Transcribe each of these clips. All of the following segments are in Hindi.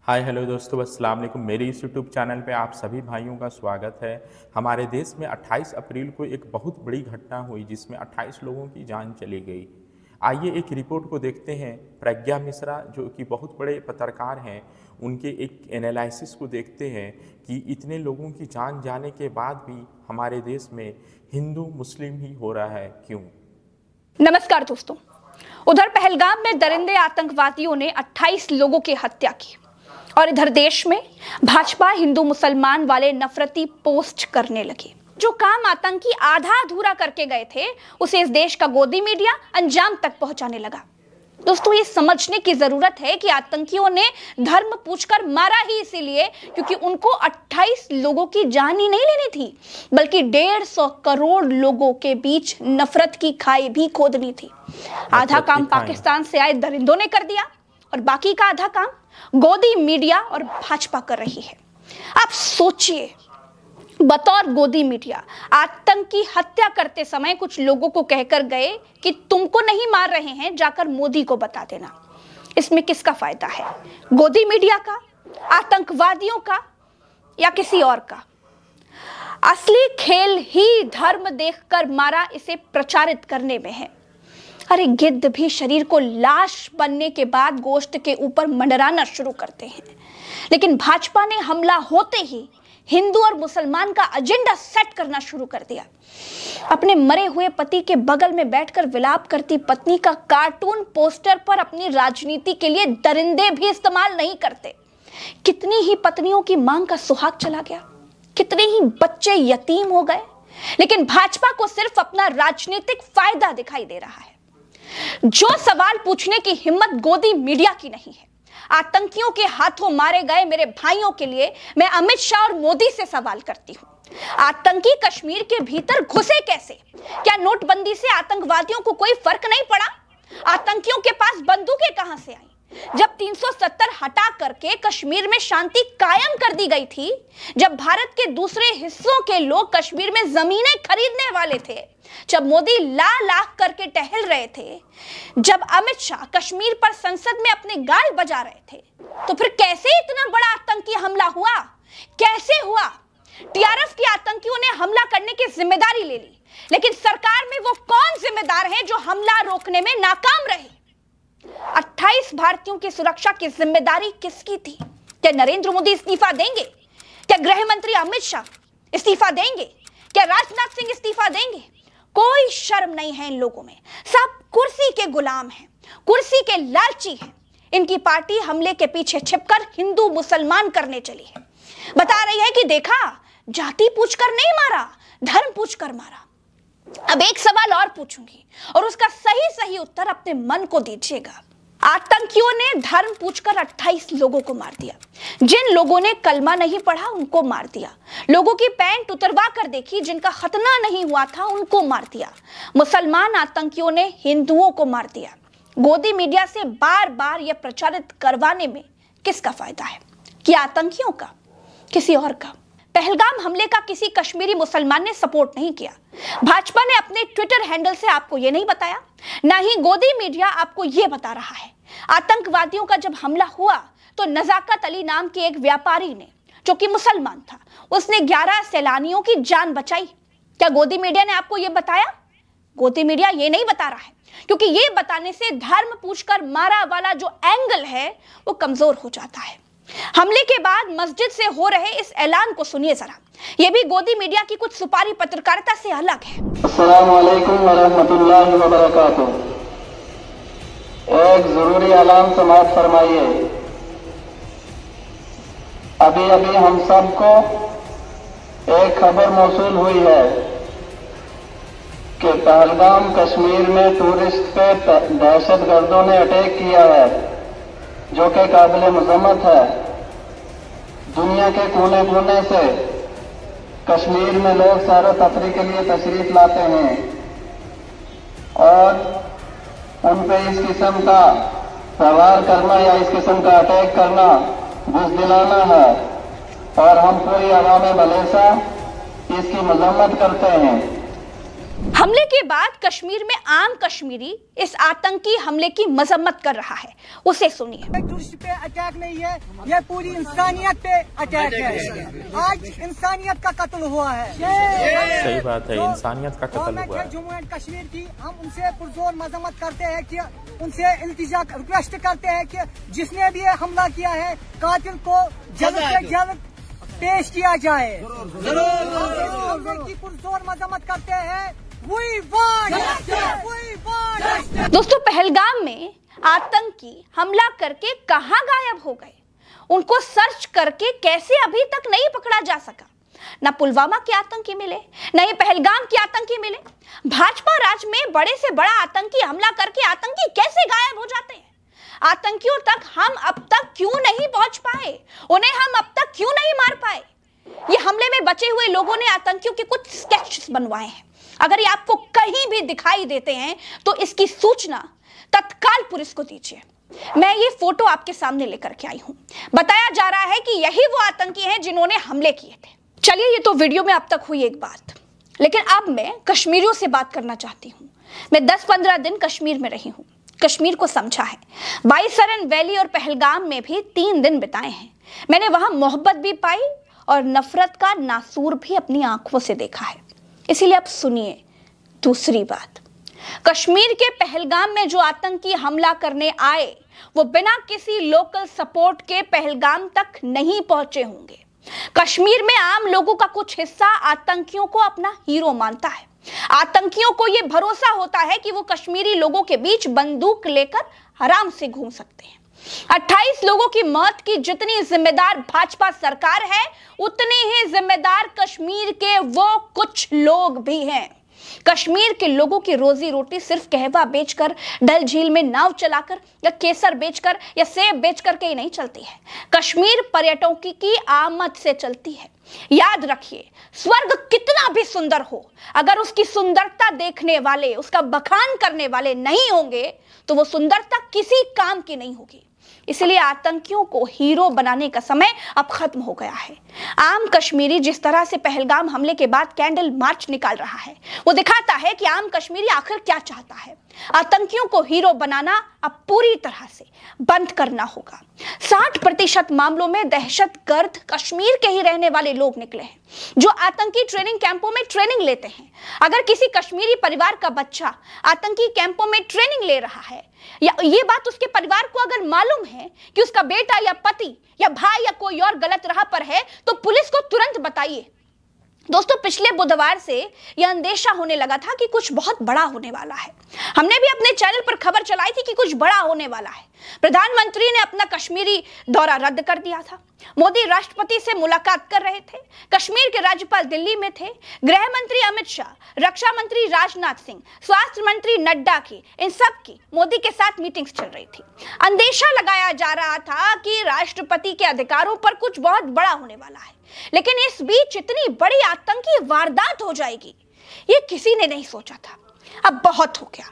हाय हेलो दोस्तों, अस्सलाम वालेकुम। मेरे इस यूट्यूब चैनल पे आप सभी भाइयों का स्वागत है। हमारे देश में 28 अप्रैल को एक बहुत बड़ी घटना हुई जिसमें 28 लोगों की जान चली गई। आइए एक रिपोर्ट को देखते हैं। प्रज्ञा मिश्रा जो कि बहुत बड़े पत्रकार हैं, उनके एक एनालिसिस को देखते हैं कि इतने लोगों की जान जाने के बाद भी हमारे देश में हिंदू मुस्लिम ही हो रहा है, क्यों? नमस्कार दोस्तों। उधर पहलगाम में दरिंदे आतंकवादियों ने 28 लोगों की हत्या की और इधर देश में भाजपा हिंदू मुसलमान वाले नफरती पोस्ट करने लगी। जो काम आतंकी आधा अधूरा करके गए थे उसे इस देश का गोदी मीडिया अंजाम तक पहुंचाने लगा। दोस्तों, ये समझने की जरूरत है कि आतंकियों ने धर्म पूछकर मारा ही इसीलिए क्योंकि उनको 28 लोगों की जान ही नहीं लेनी थी, बल्कि 150 करोड़ लोगों के बीच नफरत की खाई भी खोदनी थी। आधा काम पाकिस्तान से आए दरिंदों ने कर दिया और बाकी का आधा काम गोदी मीडिया और भाजपा कर रही है। आप सोचिए, बतौर गोदी मीडिया आतंकी हत्या करते समय कुछ लोगों को कहकर गए कि तुमको नहीं मार रहे हैं, जाकर मोदी को बता देना। इसमें किसका फायदा है? गोदी मीडिया का, आतंकवादियों का या किसी और का? असली खेल ही धर्म देखकर मारा इसे प्रचारित करने में है। अरे गिद्ध भी शरीर को लाश बनने के बाद गोश्त के ऊपर मंडराना शुरू करते हैं, लेकिन भाजपा ने हमला होते ही हिंदू और मुसलमान का एजेंडा सेट करना शुरू कर दिया। अपने मरे हुए पति के बगल में बैठकर विलाप करती पत्नी का कार्टून पोस्टर पर अपनी राजनीति के लिए दरिंदे भी इस्तेमाल नहीं करते। कितनी ही पत्नियों की मांग का सुहाग चला गया, कितने ही बच्चे यतीम हो गए, लेकिन भाजपा को सिर्फ अपना राजनीतिक फायदा दिखाई दे रहा है। जो सवाल पूछने की हिम्मत गोदी मीडिया की नहीं है। आतंकियों के हाथों मारे गए मेरे भाइयों के लिए मैं अमित शाह और मोदी से सवाल करती हूं, आतंकी कश्मीर के भीतर घुसे कैसे? क्या नोटबंदी से आतंकवादियों को कोई फर्क नहीं पड़ा? आतंकियों के पास बंदूकें कहां से आई? जब 370 हटा करके कश्मीर में शांति कायम कर दी गई थी, जब भारत के दूसरे हिस्सों के लोग कश्मीर में जमीनें खरीदने वाले थे, जब मोदी लाख करके टहल रहे थे, जब अमित शाह कश्मीर पर संसद में अपने गाल बजा रहे थे, तो फिर कैसे इतना बड़ा आतंकी हमला हुआ? कैसे हुआ? टीआरएफ के आतंकियों ने हमला करने की जिम्मेदारी ले ली, लेकिन सरकार में वो कौन जिम्मेदार है जो हमला रोकने में नाकाम रहे? 28 भारतीयों की सुरक्षा की जिम्मेदारी किसकी थी? क्या नरेंद्र मोदी इस्तीफा देंगे? क्या गृह मंत्री अमित शाह इस्तीफा देंगे? क्या राजनाथ सिंह इस्तीफा देंगे? कोई शर्म नहीं है इन लोगों में। सब कुर्सी के गुलाम हैं, कुर्सी के लालची हैं। इनकी पार्टी हमले के पीछे छिपकर हिंदू मुसलमान करने चली है। बता रही है कि देखा, जाति पूछकर नहीं मारा, धर्म पूछकर मारा। अब एक सवाल और पूछूंगी और उसका सही उत्तर अपने मन को दीजिएगा। आतंकियों ने धर्म पूछकर 28 लोगों को मार दिया। जिन लोगों ने कलमा नहीं पढ़ा उनको मार दिया। लोगों की पैंट उतरवा कर देखी, जिनका खतना नहीं हुआ था उनको मार दिया। मुसलमान आतंकियों ने हिंदुओं को मार दिया। गोदी मीडिया से बार बार यह प्रचारित करवाने में किसका फायदा है? कि आतंकियों का, किसी और का? पहलगाम हमले का किसी कश्मीरी मुसलमान ने सपोर्ट नहीं किया। भाजपा ने अपने ट्विटर हैंडल से आपको यह नहीं बताया, ना ही गोदी मीडिया आपको यह बता रहा है। आतंकवादियों का जब हमला हुआ तो नजाकत अली नाम के एक व्यापारी ने, जो कि मुसलमान था, उसने 11 सैलानियों की जान बचाई। क्या गोदी मीडिया ने आपको यह बताया? गोदी मीडिया ये नहीं बता रहा है, क्योंकि ये बताने से धर्म पूछकर मारा वाला जो एंगल है वो कमजोर हो जाता है। हमले के बाद मस्जिद से हो रहे इस ऐलान को सुनिए जरा। ये भी गोदी मीडिया की कुछ सुपारी पत्रकारिता से अलग है। अस्सलाम वालेकुम वरहमतुल्लाहि वबरकातुहू। एक जरूरी ऐलान समाअत फरमाइए। अभी अभी हम सबको एक खबर मौसूल हुई है कि पहलगाम कश्मीर में टूरिस्ट पे दहशतगर्दों ने अटैक किया है, जो कि काबिल मजम्मत है। दुनिया के कोने कोने से कश्मीर में लोग सैर तफरी के लिए तशरीफ लाते हैं और उन पे इस किस्म का प्रहार करना या इस किस्म का अटैक करना बुज़दिलाना है और हम पूरी अवाम बलेसा इसकी मजम्मत करते हैं। हमले के बाद कश्मीर में आम कश्मीरी इस आतंकी हमले की मजम्मत कर रहा है, उसे सुनिए। टूरिस्ट पे अटैक नहीं है, ये पूरी इंसानियत पे अटैक है। आज इंसानियत का कत्ल हुआ है। सही बात है, इंसानियत का कत्ल हुआ है। जम्मू एंड कश्मीर की हम उनसे पुरजोर मजम्मत करते हैं कि उनसे इल्तिजा रिक्वेस्ट करते हैं कि जिसने भी हमला किया है कातिल को जल्द से जल्द पेश किया जाए। जरूर की पुरजोर मजम्मत करते हैं। दोस्तों, पहलगाम में आतंकी हमला करके कहां गायब हो गए? उनको सर्च करके कैसे अभी तक नहीं पकड़ा जा सका? ना पुलवामा के आतंकी मिले, ना ही पहलगाम के आतंकी मिले। भाजपा राज में बड़े से बड़ा आतंकी हमला करके आतंकी कैसे गायब हो जाते हैं? आतंकियों तक हम अब तक क्यों नहीं पहुंच पाए? उन्हें हम अब तक क्यों नहीं मार पाए? ये हमले में बचे हुए लोगों ने आतंकियों के कुछ स्केचेस बनवाए हैं। अगर ये आपको कहीं भी दिखाई देते हैं तो इसकी सूचना तत्काल पुलिस को दीजिए। मैं ये फोटो आपके सामने लेकर के आई हूं। बताया जा रहा है कि यही वो आतंकी हैं जिन्होंने हमले किए थे। चलिए, ये तो वीडियो में अब तक हुई एक बात, लेकिन अब मैं कश्मीरियों से बात करना चाहती हूं। मैं 10-15 दिन कश्मीर में रही हूं, कश्मीर को समझा है। बाईसरन वैली और पहलगाम में भी 3 दिन बिताए हैं। मैंने वहां मोहब्बत भी पाई और नफरत का नासूर भी अपनी आंखों से देखा है। इसीलिए अब सुनिए दूसरी बात। कश्मीर के पहलगाम में जो आतंकी हमला करने आए वो बिना किसी लोकल सपोर्ट के पहलगाम तक नहीं पहुंचे होंगे। कश्मीर में आम लोगों का कुछ हिस्सा आतंकियों को अपना हीरो मानता है। आतंकियों को यह भरोसा होता है कि वो कश्मीरी लोगों के बीच बंदूक लेकर आराम से घूम सकते हैं। 28 लोगों की मौत की जितनी जिम्मेदार भाजपा सरकार है, उतनी ही जिम्मेदार कश्मीर के वो कुछ लोग भी हैं। कश्मीर के लोगों की रोजी रोटी सिर्फ कहवा बेचकर, डल झील में नाव चलाकर या केसर बेचकर या सेब बेचकर के ही नहीं चलती है। कश्मीर पर्यटकों की आमद से चलती है। याद रखिए, स्वर्ग कितना भी सुंदर हो, अगर उसकी सुंदरता देखने वाले, उसका बखान करने वाले नहीं होंगे तो वो सुंदरता किसी काम की नहीं होगी। इसलिए आतंकियों को हीरो बनाने का समय अब खत्म हो गया है। आम कश्मीरी जिस तरह से पहलगाम हमले के बाद कैंडल मार्च निकाल रहा है, वो दिखाता है कि आम कश्मीरी आखिर क्या चाहता है। आतंकियों को हीरो बनाना अब पूरी तरह से बंद करना होगा। 60% मामलों में दहशतगर्द कश्मीर के ही रहने वाले लोग निकले हैं, जो आतंकी ट्रेनिंग कैंपों में ट्रेनिंग लेते हैं। अगर किसी कश्मीरी परिवार का बच्चा आतंकी कैंपों में ट्रेनिंग ले रहा है, या ये बात उसके परिवार को अगर मालूम है कि उसका बेटा या पति या भाई या कोई और गलत राह पर है, तो पुलिस को तुरंत बताइए। दोस्तों, पिछले बुधवार से यह अंदेशा होने लगा था कि कुछ बहुत बड़ा होने वाला है। हमने भी अपने चैनल पर खबर चलाई थी कि कुछ बड़ा होने वाला है। प्रधानमंत्री ने अपना कश्मीरी दौरा रद्द कर दिया था। मोदी राष्ट्रपति से मुलाकात कर रहे थे। कश्मीर के राज्यपाल दिल्ली में थे। गृह मंत्री अमित शाह, रक्षा मंत्री राजनाथ सिंह, स्वास्थ्य मंत्री नड्डा की, इन सब की मोदी के साथ मीटिंग्स चल रही थी। अंदेशा लगाया जा रहा था कि राष्ट्रपति के अधिकारों पर कुछ बहुत बड़ा होने वाला है, लेकिन इस बीच इतनी बड़ी आतंकी वारदात हो जाएगी, ये किसी ने नहीं सोचा था। अब बहुत हो गया।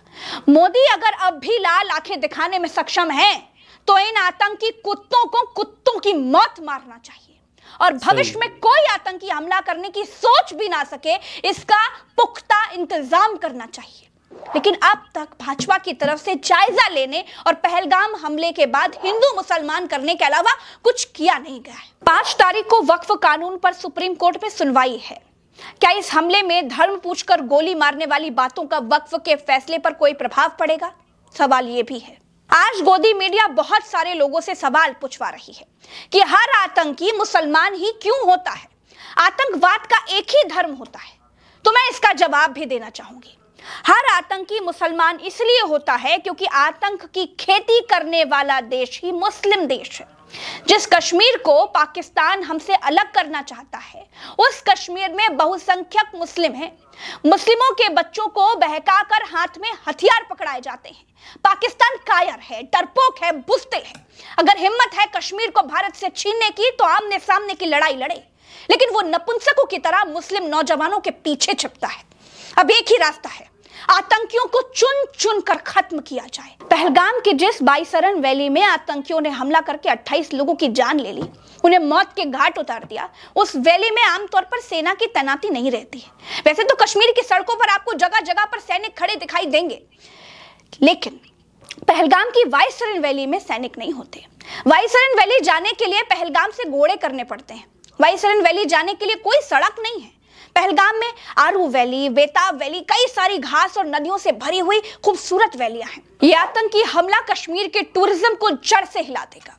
मोदी अगर अब भी लाल आंखें दिखाने में सक्षम हैं, तो इन आतंकी कुत्तों को कुत्तों की मौत मारना चाहिए और भविष्य में कोई आतंकी हमला करने की सोच भी ना सके, इसका पुख्ता इंतजाम करना चाहिए। लेकिन अब तक भाजपा की तरफ से जायजा लेने और पहलगाम हमले के बाद हिंदू मुसलमान करने के अलावा कुछ किया नहीं गया है। 5 तारीख को वक्फ कानून पर सुप्रीम कोर्ट में सुनवाई है। क्या इस हमले में धर्म पूछकर गोली मारने वाली बातों का वक्फ के फैसले पर कोई प्रभाव पड़ेगा? सवाल ये भी है। आज गोदी मीडिया बहुत सारे लोगों से सवाल पूछवा रही है कि हर आतंकी मुसलमान ही क्यों होता है? आतंकवाद का एक ही धर्म होता है। तो मैं इसका जवाब भी देना चाहूंगी। हर आतंकी मुसलमान इसलिए होता है क्योंकि आतंक की खेती करने वाला देश ही मुस्लिम देश है। जिस कश्मीर को पाकिस्तान हमसे अलग करना चाहता है, उस कश्मीर में बहुसंख्यक मुस्लिम हैं। मुस्लिमों के बच्चों को बहकाकर हाथ में हथियार पकड़ाए जाते हैं। पाकिस्तान कायर है, डरपोक है, बुज़दिल है। अगर हिम्मत है कश्मीर को भारत से छीनने की, तो आमने सामने की लड़ाई लड़े, लेकिन वो नपुंसकों की तरह मुस्लिम नौजवानों के पीछे छिपता है। अब एक ही रास्ता है, आतंकियों को चुन चुन कर खत्म किया जाए। पहलगाम के जिस बाईसरन वैली में आतंकियों ने हमला करके 28 लोगों की जान ले ली, उन्हें मौत के घाट उतार दिया, उस वैली में आमतौर पर सेना की तैनाती नहीं रहती है। वैसे तो कश्मीर की सड़कों पर आपको जगह जगह पर सैनिक खड़े दिखाई देंगे, लेकिन पहलगाम की वाइसरन वैली में सैनिक नहीं होते। वाइसरन वैली जाने के लिए पहलगाम से घोड़े करने पड़ते हैं। वाइसरन वैली जाने के लिए कोई सड़क नहीं है। पहलगाम में आरू वैली, बेताब वैली, कई सारी घास और नदियों से भरी हुई खूबसूरत वैलियां हैं। यह आतंकी हमला कश्मीर के टूरिज्म को जड़ से हिला देगा।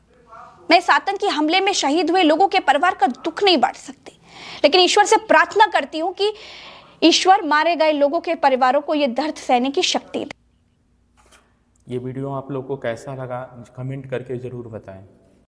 मैं इस आतंकी हमले में शहीद हुए लोगों के परिवार का दुख नहीं बांट सकती, लेकिन ईश्वर से प्रार्थना करती हूं कि ईश्वर मारे गए लोगों के परिवारों को यह दर्द सहने की शक्ति दे। ये वीडियो आप लोगों को कैसा लगा कमेंट करके ज़रूर बताएं।